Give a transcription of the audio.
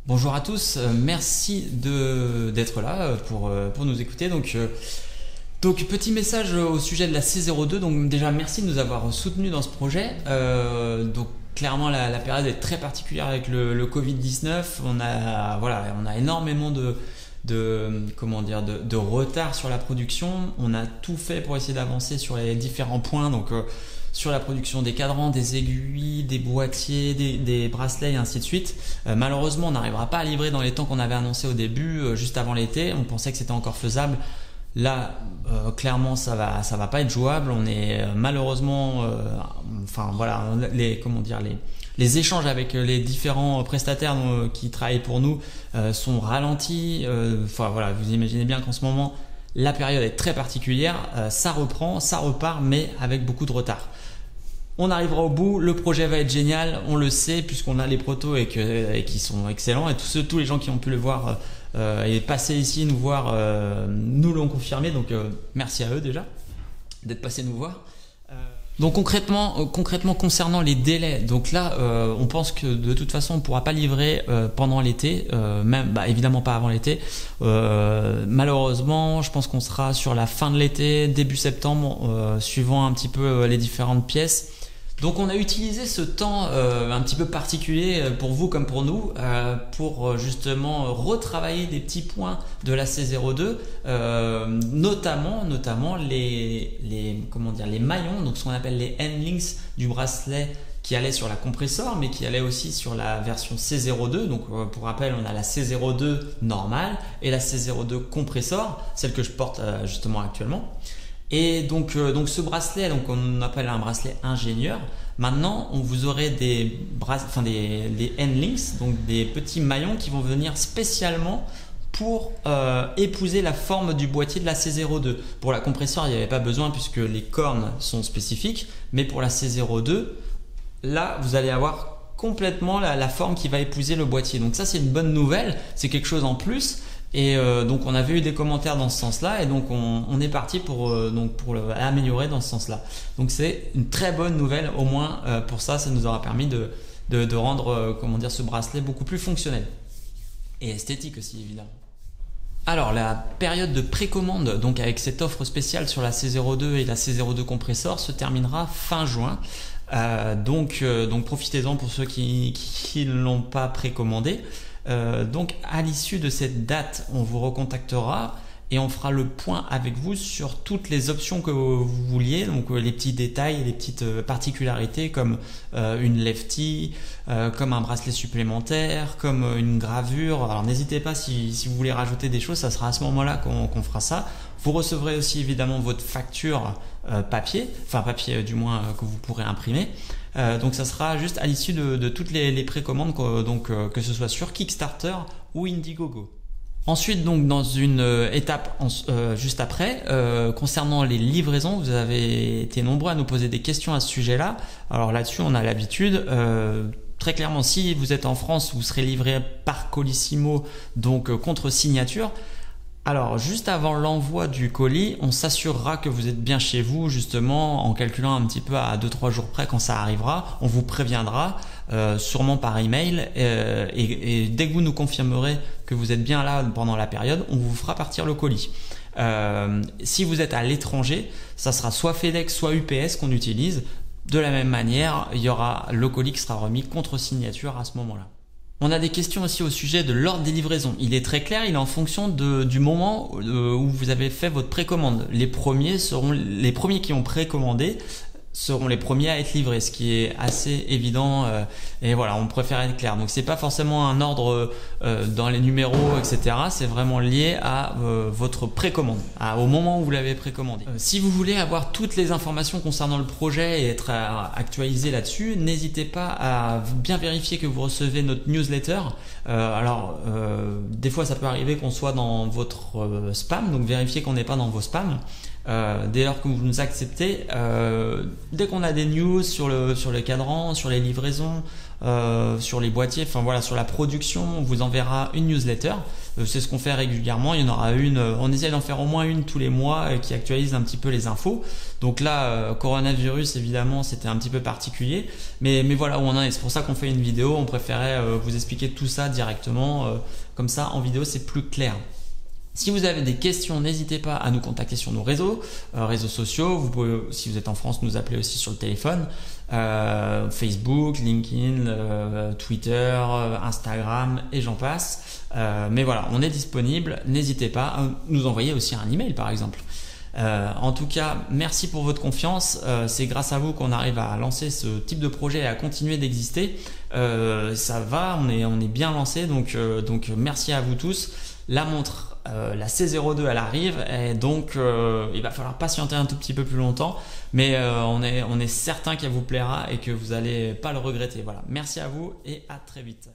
Bonjour à tous, merci d'être là pour nous écouter. Donc petit message au sujet de la C02. Donc déjà merci de nous avoir soutenus dans ce projet. Donc clairement la période est très particulière avec le Covid-19. On a énormément de retard sur la production. On a tout fait pour essayer d'avancer sur les différents points. Sur la production des cadrans, des aiguilles, des boîtiers, des bracelets et ainsi de suite. Malheureusement, on n'arrivera pas à livrer dans les temps qu'on avait annoncé au début, juste avant l'été. On pensait que c'était encore faisable. Là, clairement, ça va pas être jouable. On est malheureusement, les échanges avec les différents prestataires qui travaillent pour nous sont ralentis. Vous imaginez bien qu'en ce moment, la période est très particulière. Ça reprend, ça repart, mais avec beaucoup de retard. On arrivera au bout, le projet va être génial, on le sait puisqu'on a les protos et qui sont excellents, et tous les gens qui ont pu le voir et passer ici nous voir nous l'ont confirmé, donc merci à eux déjà d'être passés nous voir. Donc concrètement concernant les délais, donc là on pense que de toute façon on ne pourra pas livrer pendant l'été, évidemment pas avant l'été. Malheureusement je pense qu'on sera sur la fin de l'été, début septembre, suivant un petit peu les différentes pièces. Donc on a utilisé ce temps un petit peu particulier pour vous comme pour nous pour justement retravailler des petits points de la C02, notamment les maillons, donc ce qu'on appelle les end links du bracelet qui allait sur la compressor mais qui allait aussi sur la version C02. Donc pour rappel, on a la C02 normale et la C02 compressor, celle que je porte justement actuellement. Et donc ce bracelet, donc on appelle un bracelet ingénieur. Maintenant, vous aurez des end links, donc des petits maillons qui vont venir spécialement pour épouser la forme du boîtier de la C02. Pour la compresseur, il n'y avait pas besoin puisque les cornes sont spécifiques, mais pour la C02, là, vous allez avoir complètement la forme qui va épouser le boîtier. Donc ça, c'est une bonne nouvelle, c'est quelque chose en plus. Et donc on avait eu des commentaires dans ce sens-là, et donc on est parti pour l'améliorer dans ce sens-là. Donc c'est une très bonne nouvelle, au moins pour ça nous aura permis de rendre ce bracelet beaucoup plus fonctionnel et esthétique aussi évidemment. Alors la période de précommande, donc avec cette offre spéciale sur la C02 et la C02 compressor, se terminera fin juin. Donc profitez-en pour ceux qui ne l'ont pas précommandé. Donc à l'issue de cette date, on vous recontactera et on fera le point avec vous sur toutes les options que vous vouliez, donc les petits détails, les petites particularités comme une lefty, comme un bracelet supplémentaire, comme une gravure. Alors n'hésitez pas si vous voulez rajouter des choses, ça sera à ce moment-là qu'on fera ça. Vous recevrez aussi évidemment votre facture papier du moins que vous pourrez imprimer. Donc ça sera juste à l'issue de toutes les précommandes, que ce soit sur Kickstarter ou Indiegogo. Ensuite, donc dans une étape juste après, concernant les livraisons, vous avez été nombreux à nous poser des questions à ce sujet-là. Alors là-dessus, on a l'habitude. Très clairement, si vous êtes en France, vous serez livré par Colissimo, donc contre signature. Alors, juste avant l'envoi du colis, on s'assurera que vous êtes bien chez vous, justement, en calculant un petit peu à 2-3 jours près quand ça arrivera. On vous préviendra, sûrement par email, et dès que vous nous confirmerez que vous êtes bien là pendant la période, on vous fera partir le colis. Si vous êtes à l'étranger, ça sera soit FedEx, soit UPS qu'on utilise. De la même manière, il y aura le colis qui sera remis contre signature à ce moment-là. On a des questions aussi au sujet de l'ordre des livraisons. Il est très clair, il est en fonction du moment où vous avez fait votre précommande. Les premiers qui ont précommandé seront les premiers à être livrés, ce qui est assez évident, et voilà, on préfère être clair. Donc c'est pas forcément un ordre dans les numéros, etc. C'est vraiment lié à votre précommande, au moment où vous l'avez précommandé. Si vous voulez avoir toutes les informations concernant le projet et être actualisé là-dessus, n'hésitez pas à bien vérifier que vous recevez notre newsletter. Des fois ça peut arriver qu'on soit dans votre spam, donc vérifiez qu'on n'est pas dans vos spams. Dès lors que vous nous acceptez, dès qu'on a des news sur les cadrans, sur les livraisons, sur les boîtiers, sur la production, on vous enverra une newsletter. C'est ce qu'on fait régulièrement. Il y en aura une, on essaie d'en faire au moins une tous les mois qui actualise un petit peu les infos. Donc là, coronavirus, évidemment, c'était un petit peu particulier. Mais voilà où on en est. C'est pour ça qu'on fait une vidéo. On préférait vous expliquer tout ça directement. Comme ça, en vidéo, c'est plus clair. Si vous avez des questions, n'hésitez pas à nous contacter sur nos réseaux sociaux. Vous pouvez, si vous êtes en France, nous appeler aussi sur le téléphone. Facebook, LinkedIn, Twitter, Instagram et j'en passe. Mais voilà, on est disponible. N'hésitez pas à nous envoyer aussi un email par exemple. En tout cas, merci pour votre confiance. C'est grâce à vous qu'on arrive à lancer ce type de projet et à continuer d'exister. Ça va, on est bien lancé. Donc merci à vous tous. La montre, la C02, elle arrive et donc il va falloir patienter un tout petit peu plus longtemps, mais on est certain qu'elle vous plaira et que vous n'allez pas le regretter. Voilà, merci à vous et à très vite.